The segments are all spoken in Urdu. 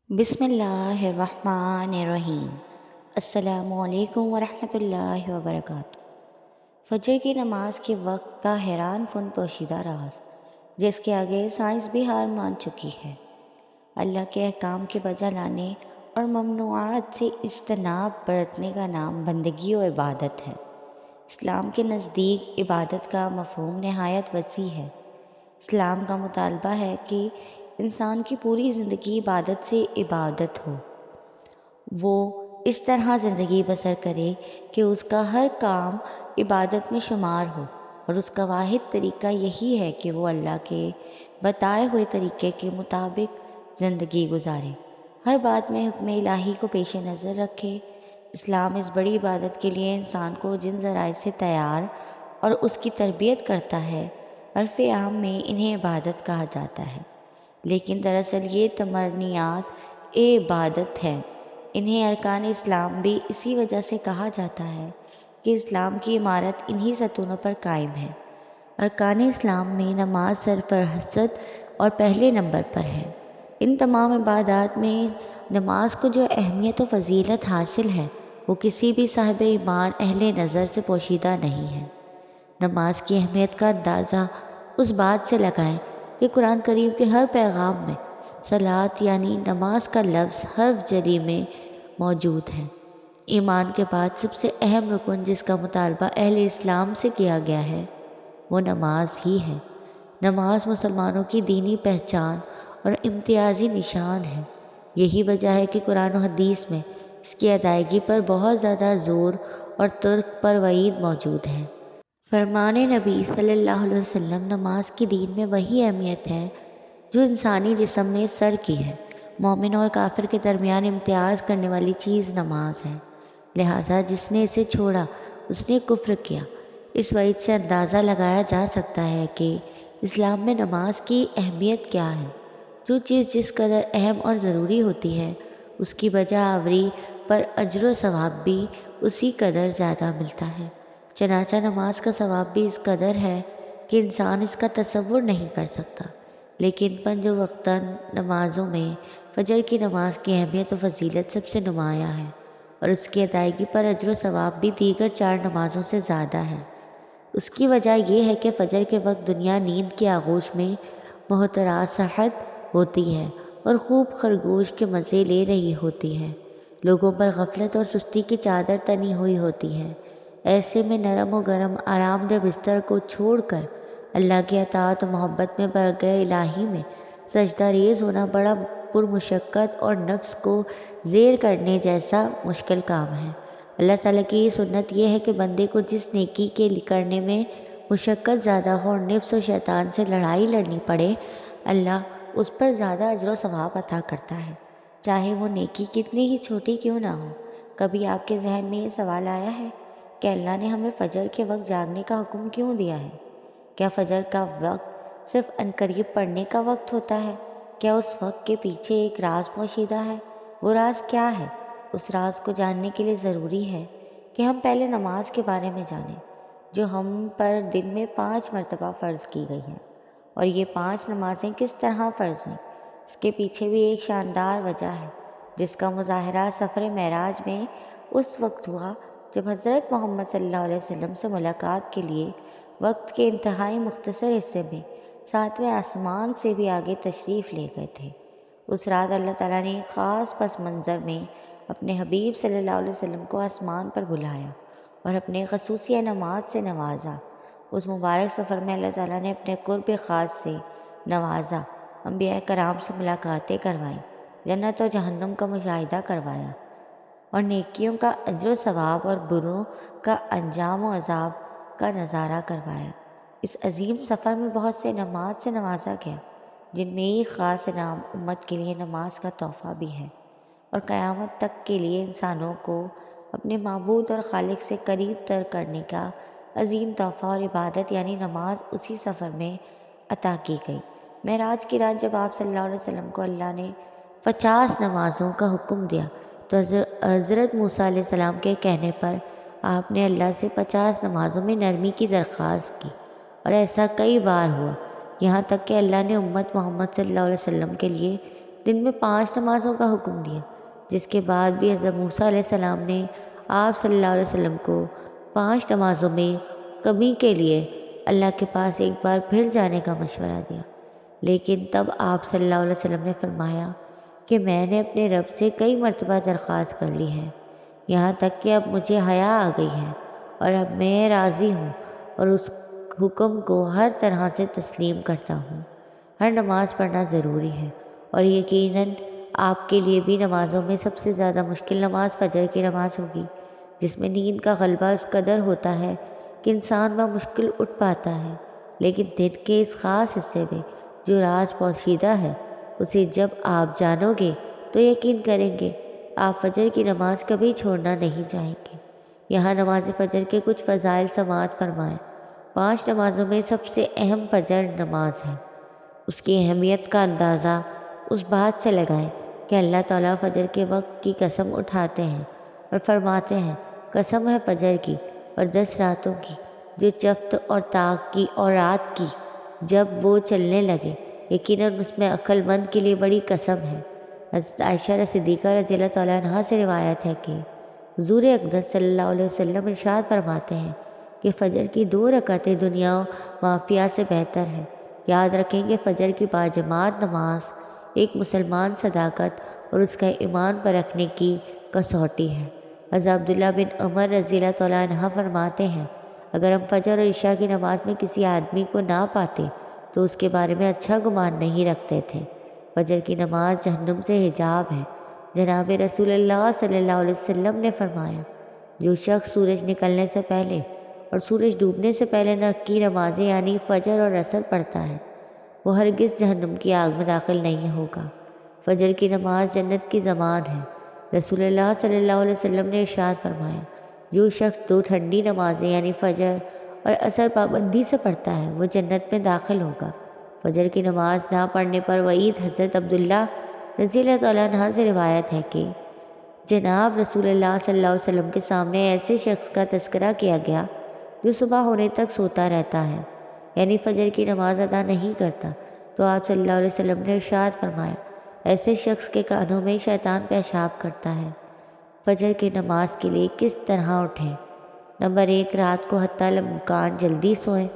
بسم اللہ الرحمن الرحیم۔ السلام علیکم ورحمۃ اللہ وبرکاتہ۔ فجر کی نماز کے وقت کا حیران کن پوشیدہ راز، جس کے آگے سائنس بھی ہار مان چکی ہے۔ اللہ کے احکام کے بجا لانے اور ممنوعات سے اجتناب برتنے کا نام بندگی و عبادت ہے۔ اسلام کے نزدیک عبادت کا مفہوم نہایت وسیع ہے۔ اسلام کا مطالبہ ہے کہ انسان کی پوری زندگی عبادت سے عبادت ہو، وہ اس طرح زندگی بسر کرے کہ اس کا ہر کام عبادت میں شمار ہو، اور اس کا واحد طریقہ یہی ہے کہ وہ اللہ کے بتائے ہوئے طریقے کے مطابق زندگی گزارے، ہر بات میں حکم الہی کو پیش نظر رکھے۔ اسلام اس بڑی عبادت کے لیے انسان کو جن ذرائع سے تیار اور اس کی تربیت کرتا ہے، عرف عام میں انہیں عبادت کہا جاتا ہے، لیکن دراصل یہ تمرنیات عبادت ہیں۔ انہیں ارکان اسلام بھی اسی وجہ سے کہا جاتا ہے کہ اسلام کی عمارت انہی ستونوں پر قائم ہے۔ ارکان اسلام میں نماز سرفہرست اور پہلے نمبر پر ہے۔ ان تمام عبادات میں نماز کو جو اہمیت و فضیلت حاصل ہے، وہ کسی بھی صاحب ایمان اہل نظر سے پوشیدہ نہیں ہے۔ نماز کی اہمیت کا اندازہ اس بات سے لگائیں کہ قرآن کریم کے ہر پیغام میں صلاۃ یعنی نماز کا لفظ حرف جری میں موجود ہے۔ ایمان کے بعد سب سے اہم رکن جس کا مطالبہ اہل اسلام سے کیا گیا ہے، وہ نماز ہی ہے۔ نماز مسلمانوں کی دینی پہچان اور امتیازی نشان ہے۔ یہی وجہ ہے کہ قرآن و حدیث میں اس کی ادائیگی پر بہت زیادہ زور اور ترک پر وعید موجود ہے۔ فرمان نبی صلی اللہ علیہ وسلم، نماز کی دین میں وہی اہمیت ہے جو انسانی جسم میں سر کی ہے۔ مومن اور کافر کے درمیان امتیاز کرنے والی چیز نماز ہے، لہٰذا جس نے اسے چھوڑا اس نے کفر کیا۔ اس وعید سے اندازہ لگایا جا سکتا ہے کہ اسلام میں نماز کی اہمیت کیا ہے۔ جو چیز جس قدر اہم اور ضروری ہوتی ہے، اس کی بجا آوری پر اجر و ثواب بھی اسی قدر زیادہ ملتا ہے۔ چنانچہ نماز کا ثواب بھی اس قدر ہے کہ انسان اس کا تصور نہیں کر سکتا۔ لیکن پنج وقتاً نمازوں میں فجر کی نماز کی اہمیت و فضیلت سب سے نمایاں ہے، اور اس کی ادائیگی پر اجر و ثواب بھی دیگر 4 نمازوں سے زیادہ ہے۔ اس کی وجہ یہ ہے کہ فجر کے وقت دنیا نیند کی آغوش میں محترسہت ہوتی ہے اور خوب خرگوش کے مزے لے رہی ہوتی ہے۔ لوگوں پر غفلت اور سستی کی چادر تنی ہوئی ہوتی ہے۔ ایسے میں نرم و گرم آرام دہ بستر کو چھوڑ کر اللہ کی اطاعت و محبت میں بارگاہ الہی میں سجدہ ریز ہونا بڑا پرمشقت اور نفس کو زیر کرنے جیسا مشکل کام ہے۔ اللہ تعالیٰ کی یہ سنت یہ ہے کہ بندے کو جس نیکی کے کرنے میں مشقت زیادہ ہو اور نفس و شیطان سے لڑائی لڑنی پڑے، اللہ اس پر زیادہ اجر و ثواب عطا کرتا ہے، چاہے وہ نیکی کتنی ہی چھوٹی کیوں نہ ہو۔ کبھی آپ کے ذہن میں یہ سوال آیا ہے کہ اللہ نے ہمیں فجر کے وقت جاگنے کا حکم کیوں دیا ہے؟ کیا فجر کا وقت صرف عنقریب پڑھنے کا وقت ہوتا ہے؟ کیا اس وقت کے پیچھے ایک راز پوشیدہ ہے؟ وہ راز کیا ہے؟ اس راز کو جاننے کے لیے ضروری ہے کہ ہم پہلے نماز کے بارے میں جانیں، جو ہم پر دن میں 5 مرتبہ فرض کی گئی ہیں۔ اور یہ 5 نمازیں کس طرح فرض ہوئیں، اس کے پیچھے بھی ایک شاندار وجہ ہے، جس کا مظاہرہ سفر معراج میں اس وقت ہوا جب حضرت محمد صلی اللہ علیہ وسلم سے ملاقات کے لیے وقت کے انتہائی مختصر حصے میں 7ویں آسمان سے بھی آگے تشریف لے گئے تھے۔ اس رات اللہ تعالیٰ نے خاص پس منظر میں اپنے حبیب صلی اللہ علیہ وسلم کو آسمان پر بلایا اور اپنے خصوصی انعامات سے نوازا۔ اس مبارک سفر میں اللہ تعالیٰ نے اپنے قرب خاص سے نوازا، انبیاء کرام سے ملاقاتیں کروائیں، جنت و جہنم کا مشاہدہ کروایا، اور نیکیوں کا اجر و ثواب اور بروں کا انجام و عذاب کا نظارہ کروایا۔ اس عظیم سفر میں بہت سے انعامات سے نوازا گیا، جن میں ایک خاص انعام امت کے لیے نماز کا تحفہ بھی ہے، اور قیامت تک کے لیے انسانوں کو اپنے معبود اور خالق سے قریب تر کرنے کا عظیم تحفہ اور عبادت یعنی نماز اسی سفر میں عطا کی گئی۔ معراج کی رات جب آپ صلی اللہ علیہ وسلم کو اللہ نے 50 نمازوں کا حکم دیا تو حضرت موسیٰ علیہ السلام کے کہنے پر آپ نے اللہ سے 50 نمازوں میں نرمی کی درخواست کی، اور ایسا کئی بار ہوا، یہاں تک کہ اللہ نے امت محمد صلی اللہ علیہ وسلم کے لیے دن میں 5 نمازوں کا حکم دیا، جس کے بعد بھی حضرت موسیٰ علیہ السلام نے آپ صلی اللہ علیہ وسلم کو 5 نمازوں میں کمی کے لیے اللہ کے پاس ایک بار پھر جانے کا مشورہ دیا، لیکن تب آپ صلی اللہ علیہ وسلم نے فرمایا کہ میں نے اپنے رب سے کئی مرتبہ درخواست کر لی ہے، یہاں تک کہ اب مجھے حیا آ گئی ہے اور اب میں راضی ہوں اور اس حکم کو ہر طرح سے تسلیم کرتا ہوں۔ ہر نماز پڑھنا ضروری ہے، اور یقیناً آپ کے لیے بھی نمازوں میں سب سے زیادہ مشکل نماز فجر کی نماز ہوگی، جس میں نیند کا غلبہ اس قدر ہوتا ہے کہ انسان بمشکل اٹھ پاتا ہے، لیکن دن کے اس خاص حصے میں جو راز پوشیدہ ہے اسے جب آپ جانو گے تو یقین کریں گے آپ فجر کی نماز کبھی چھوڑنا نہیں چاہیں گے۔ یہاں نماز فجر کے کچھ فضائل سماعت فرمائیں۔ 5 نمازوں میں سب سے اہم فجر نماز ہے۔ اس کی اہمیت کا اندازہ اس بات سے لگائیں کہ اللہ تعالیٰ فجر کے وقت کی قسم اٹھاتے ہیں اور فرماتے ہیں، قسم ہے فجر کی اور 10 راتوں کی جو چفت اور طاق کی اور رات کی جب وہ چلنے لگے، یقیناً اس میں عقل مند کے لیے بڑی قسم ہے۔ حضرت عائشہ صدیقہ رضی اللہ تعالیٰ عنہا سے روایت ہے کہ حضور اقدس صلی اللہ علیہ وسلم ارشاد فرماتے ہیں کہ فجر کی 2 رکعتیں دنیا و مافیہ سے بہتر ہے۔ یاد رکھیں کہ فجر کی باجماعت نماز ایک مسلمان صداقت اور اس کا ایمان پرکھنے کی کسوٹی ہے۔ حضرت عبداللہ بن عمر رضی اللہ تعالیٰ عنہ فرماتے ہیں، اگر ہم فجر اور عشاء کی نماز میں کسی آدمی کو نہ پاتے تو اس کے بارے میں اچھا گمان نہیں رکھتے تھے۔ فجر کی نماز جہنم سے حجاب ہے۔ جناب رسول اللہ صلی اللہ علیہ وسلم نے فرمایا، جو شخص سورج نکلنے سے پہلے اور سورج ڈوبنے سے پہلے کی نمازیں یعنی فجر اور عصر پڑھتا ہے وہ ہرگز جہنم کی آگ میں داخل نہیں ہوگا۔ فجر کی نماز جنت کی ضمان ہے۔ رسول اللہ صلی اللہ علیہ وسلم نے ارشاد فرمایا، جو شخص 2 ٹھنڈی نمازیں یعنی فجر اور عصر پابندی سے پڑھتا ہے وہ جنت میں داخل ہوگا۔ فجر کی نماز نہ پڑھنے پر وعید حضرت عبداللہ رضی اللہ تعالیٰ عنہ سے روایت ہے کہ جناب رسول اللہ صلی اللہ علیہ وسلم کے سامنے ایسے شخص کا تذکرہ کیا گیا جو صبح ہونے تک سوتا رہتا ہے، یعنی فجر کی نماز ادا نہیں کرتا، تو آپ صلی اللہ علیہ وسلم نے ارشاد فرمایا، ایسے شخص کے کانوں میں شیطان پیشاب کرتا ہے۔ فجر کی نماز کے لیے کس طرح اٹھیں؟ نمبر 1، رات کو حتی الامکان جلدی سوئیں۔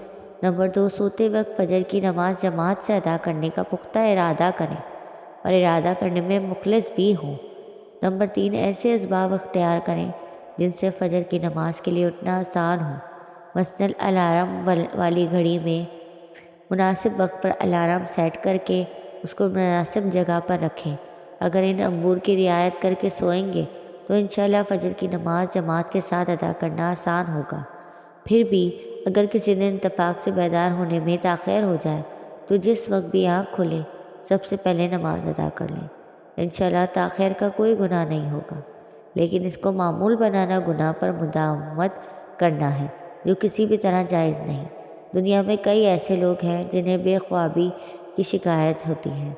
نمبر 2، سوتے وقت فجر کی نماز جماعت سے ادا کرنے کا پختہ ارادہ کریں اور ارادہ کرنے میں مخلص بھی ہوں۔ نمبر 3، ایسے اسباب اختیار کریں جن سے فجر کی نماز کے لیے اٹھنا آسان ہو، مثلاً الارم والی گھڑی میں مناسب وقت پر الارم سیٹ کر کے اس کو مناسب جگہ پر رکھیں۔ اگر ان امور کی رعایت کر کے سوئیں گے تو انشاءاللہ فجر کی نماز جماعت کے ساتھ ادا کرنا آسان ہوگا۔ پھر بھی اگر کسی دن اتفاق سے بیدار ہونے میں تاخیر ہو جائے تو جس وقت بھی آنکھ کھلے سب سے پہلے نماز ادا کر لیں۔ انشاءاللہ تاخیر کا کوئی گناہ نہیں ہوگا، لیکن اس کو معمول بنانا گناہ پر مداومت کرنا ہے جو کسی بھی طرح جائز نہیں۔ دنیا میں کئی ایسے لوگ ہیں جنہیں بے خوابی کی شکایت ہوتی ہے،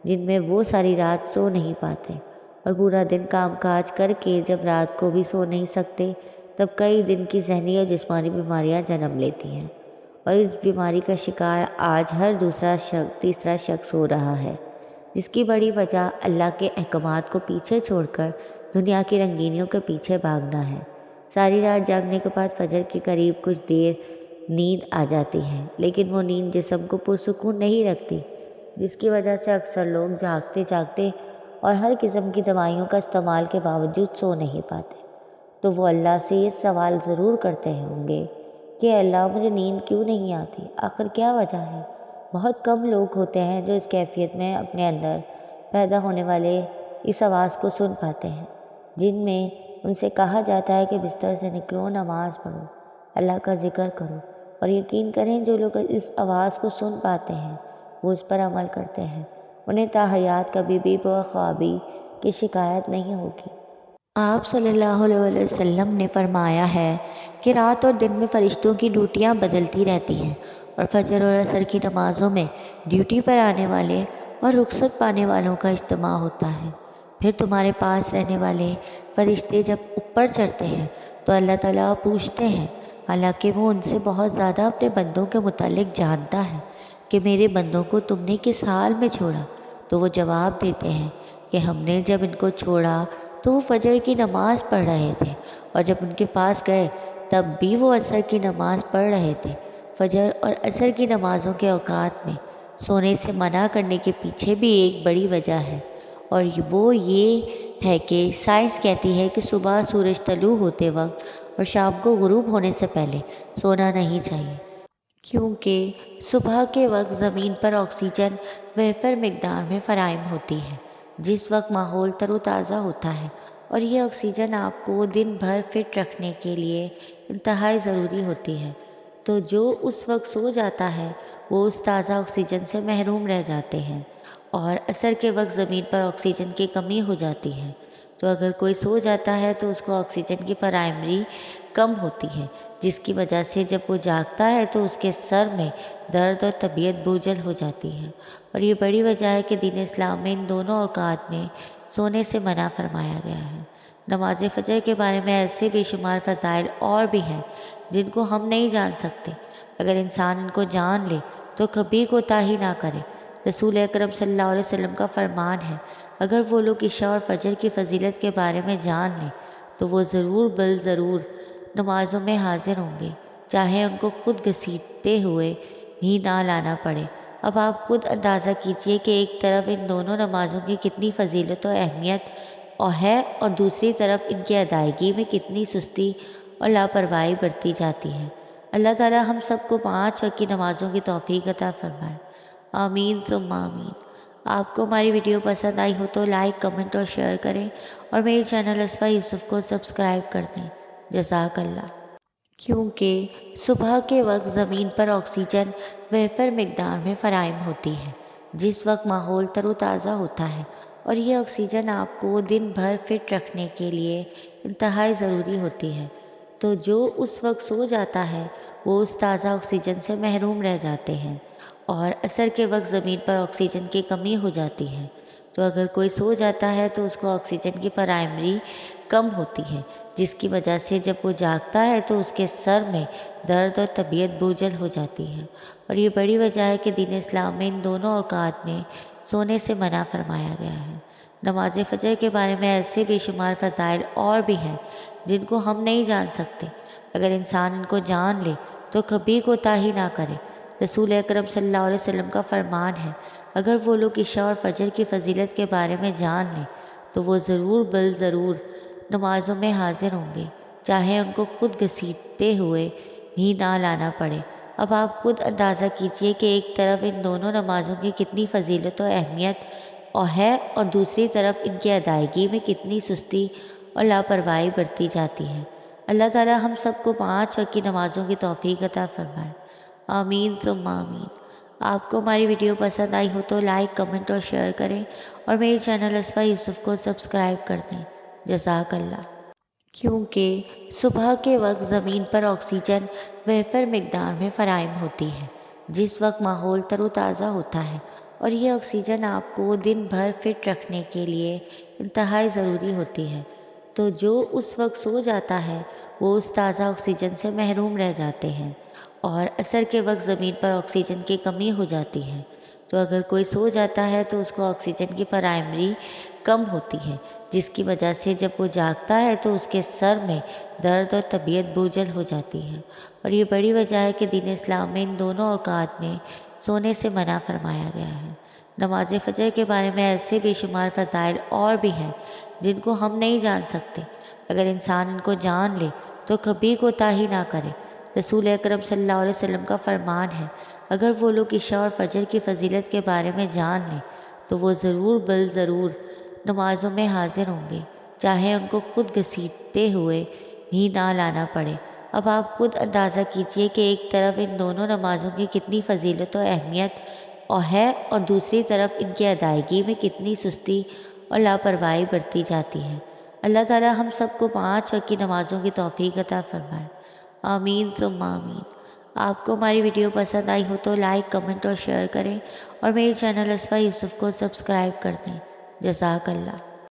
جن میں وہ ساری رات سو نہیں پاتے اور پورا دن کام کاج کر کے جب رات کو بھی سو نہیں سکتے تب کئی دن کی ذہنی اور جسمانی بیماریاں جنم لیتی ہیں، اور اس بیماری کا شکار آج ہر تیسرا شخص ہو رہا ہے، جس کی بڑی وجہ اللہ کے احکامات کو پیچھے چھوڑ کر دنیا کی رنگینیوں کے پیچھے بھاگنا ہے۔ ساری رات جاگنے کے بعد فجر کے قریب کچھ دیر نیند آ جاتی ہے، لیکن وہ نیند جسم کو پرسکون نہیں رکھتی، جس کی وجہ سے اکثر لوگ جاگتے جاگتے اور ہر قسم کی دوائیوں کا استعمال کے باوجود سو نہیں پاتے، تو وہ اللہ سے یہ سوال ضرور کرتے ہوں گے کہ اللہ مجھے نیند کیوں نہیں آتی، آخر کیا وجہ ہے؟ بہت کم لوگ ہوتے ہیں جو اس کیفیت میں اپنے اندر پیدا ہونے والے اس آواز کو سن پاتے ہیں، جن میں ان سے کہا جاتا ہے کہ بستر سے نکلو، نماز پڑھو، اللہ کا ذکر کرو، اور یقین کریں جو لوگ اس آواز کو سن پاتے ہیں وہ اس پر عمل کرتے ہیں، انہیں تا حیات کبھی بھی بے خوابی کی شکایت نہیں ہوگی۔ آپ صلی اللہ علیہ وسلم نے فرمایا ہے کہ رات اور دن میں فرشتوں کی ڈیوٹیاں بدلتی رہتی ہیں، اور فجر اور عصر کی نمازوں میں ڈیوٹی پر آنے والے اور رخصت پانے والوں کا اجتماع ہوتا ہے۔ پھر تمہارے پاس رہنے والے فرشتے جب اوپر چڑھتے ہیں تو اللہ تعالیٰ پوچھتے ہیں، حالانکہ وہ ان سے بہت زیادہ اپنے بندوں کے متعلق جانتا ہے، کہ میرے بندوں کو تم نے کس حال میں چھوڑا؟ تو وہ جواب دیتے ہیں کہ ہم نے جب ان کو چھوڑا تو وہ فجر کی نماز پڑھ رہے تھے، اور جب ان کے پاس گئے تب بھی وہ عصر کی نماز پڑھ رہے تھے۔ فجر اور عصر کی نمازوں کے اوقات میں سونے سے منع کرنے کے پیچھے بھی ایک بڑی وجہ ہے، اور وہ یہ ہے کہ سائنس کہتی ہے کہ صبح سورج طلوع ہوتے وقت اور شام کو غروب ہونے سے پہلے سونا نہیں چاہیے، کیونکہ صبح کے وقت زمین پر آکسیجن وافر مقدار میں فراہم ہوتی ہے، جس وقت ماحول تر و تازہ ہوتا ہے، اور یہ آکسیجن آپ کو دن بھر فٹ رکھنے کے لیے انتہائی ضروری ہوتی ہے۔ تو جو اس وقت سو جاتا ہے وہ اس تازہ آکسیجن سے محروم رہ جاتے ہیں، اور عصر کے وقت زمین پر آکسیجن کی کمی ہو جاتی ہے۔ تو اگر کوئی سو جاتا ہے تو اس کو آکسیجن کی فراہمی کم ہوتی ہے، جس کی وجہ سے جب وہ جاگتا ہے تو اس کے سر میں درد اور طبیعت بوجھل ہو جاتی ہے، اور یہ بڑی وجہ ہے کہ دین اسلام میں ان دونوں اوقات میں سونے سے منع فرمایا گیا ہے۔ نماز فجر کے بارے میں ایسے بے شمار فضائل اور بھی ہیں جن کو ہم نہیں جان سکتے۔ اگر انسان ان کو جان لے تو کبھی کوتاہی نہ کرے۔ رسول اکرم صلی اللہ علیہ وسلم کا فرمان ہے، اگر وہ لوگ عشاء اور فجر کی فضیلت کے بارے میں جان لیں تو وہ ضرور بل ضرور نمازوں میں حاضر ہوں گے، چاہے ان کو خود گھسیٹتے ہوئے ہی نہ لانا پڑے۔ اب آپ خود اندازہ کیجئے کہ ایک طرف ان دونوں نمازوں کی کتنی فضیلت و اہمیت ہے، اور دوسری طرف ان کی ادائیگی میں کتنی سستی اور لاپرواہی برتی جاتی ہے۔ اللہ تعالی ہم سب کو 5 وقت کی نمازوں کی توفیق عطا فرمائے، آمین ثم آمین۔ آپ کو ہماری ویڈیو پسند آئی ہو تو لائک، کمنٹ اور شیئر کریں، اور میرے چینل اسفا یوسف کو سبسکرائب کر دیں۔ جزاک اللہ۔ کیونکہ صبح کے وقت زمین پر آکسیجن وافر مقدار میں فراہم ہوتی ہے، جس وقت ماحول تر و تازہ ہوتا ہے، اور یہ آکسیجن آپ کو دن بھر فٹ رکھنے کے لیے انتہائی ضروری ہوتی ہے۔ تو جو اس وقت سو جاتا ہے وہ اس تازہ آکسیجن سے محروم رہ جاتے ہیں، اور عصر کے وقت زمین پر آکسیجن کی کمی ہو جاتی ہے۔ تو اگر کوئی سو جاتا ہے تو اس کو آکسیجن کی فراہمی کم ہوتی ہے، جس کی وجہ سے جب وہ جاگتا ہے تو اس کے سر میں درد اور طبیعت بوجھل ہو جاتی ہے، اور یہ بڑی وجہ ہے کہ دین اسلام میں ان دونوں اوقات میں سونے سے منع فرمایا گیا ہے۔ نماز فجر کے بارے میں ایسے بے شمار فضائل اور بھی ہیں جن کو ہم نہیں جان سکتے۔ اگر انسان ان کو جان لے تو کبھی کوتاہی نہ کرے۔ رسول اکرم صلی اللہ علیہ وسلم کا فرمان ہے، اگر وہ لوگ عشاء اور فجر کی فضیلت کے بارے میں جان لیں تو وہ ضرور بل ضرور نمازوں میں حاضر ہوں گے، چاہے ان کو خود گھسیٹتے ہوئے ہی نہ لانا پڑے۔ اب آپ خود اندازہ کیجئے کہ ایک طرف ان دونوں نمازوں کی کتنی فضیلت و اہمیت ہے، اور دوسری طرف ان کی ادائیگی میں کتنی سستی اور لاپرواہی برتی جاتی ہے۔ اللہ تعالی ہم سب کو 5 وقت کی نمازوں کی توفیق عطا فرمائے، آمین ثم آمین۔ آپ کو ہماری ویڈیو پسند آئی ہو تو لائک، کمنٹ اور شیئر کریں، اور میرے چینل اسفا یوسف کو سبسکرائب کر دیں۔ جزاک اللہ۔ کیونکہ صبح کے وقت زمین پر آکسیجن وافر مقدار میں فراہم ہوتی ہے، جس وقت ماحول تر و تازہ ہوتا ہے، اور یہ آکسیجن آپ کو دن بھر فٹ رکھنے کے لیے انتہائی ضروری ہوتی ہے۔ تو جو اس وقت سو جاتا ہے وہ اس تازہ آکسیجن سے محروم رہ جاتے ہیں، اور عصر کے وقت زمین پر آکسیجن کی کمی ہو جاتی ہے۔ تو اگر کوئی سو جاتا ہے تو اس کو آکسیجن کی فراہمی کم ہوتی ہے، جس کی وجہ سے جب وہ جاگتا ہے تو اس کے سر میں درد اور طبیعت بوجھل ہو جاتی ہے، اور یہ بڑی وجہ ہے کہ دین اسلام میں ان دونوں اوقات میں سونے سے منع فرمایا گیا ہے۔ نماز فجر کے بارے میں ایسے بے شمار فضائل اور بھی ہیں جن کو ہم نہیں جان سکتے۔ اگر انسان ان کو جان لے تو کبھی کوتاہی نہ کرے۔ رسول اکرم صلی اللہ علیہ وسلم کا فرمان ہے، اگر وہ لوگ عشاء اور فجر کی فضیلت کے بارے میں جان لیں تو وہ ضرور بل ضرور نمازوں میں حاضر ہوں گے، چاہے ان کو خود گھسیٹتے ہوئے ہی نہ لانا پڑے۔ اب آپ خود اندازہ کیجئے کہ ایک طرف ان دونوں نمازوں کی کتنی فضیلت و اہمیت ہے، اور دوسری طرف ان کی ادائیگی میں کتنی سستی اور لاپرواہی برتی جاتی ہے۔ اللہ تعالی ہم سب کو 5 وقت کی نمازوں کی توفیق عطا فرمائے، آمین ثم آمین۔ آپ کو ہماری ویڈیو پسند آئی ہو تو لائک، کمنٹ اور شیئر کریں، اور میرے چینل اسفا یوسف کو سبسکرائب کر دیں۔ جزاک اللہ۔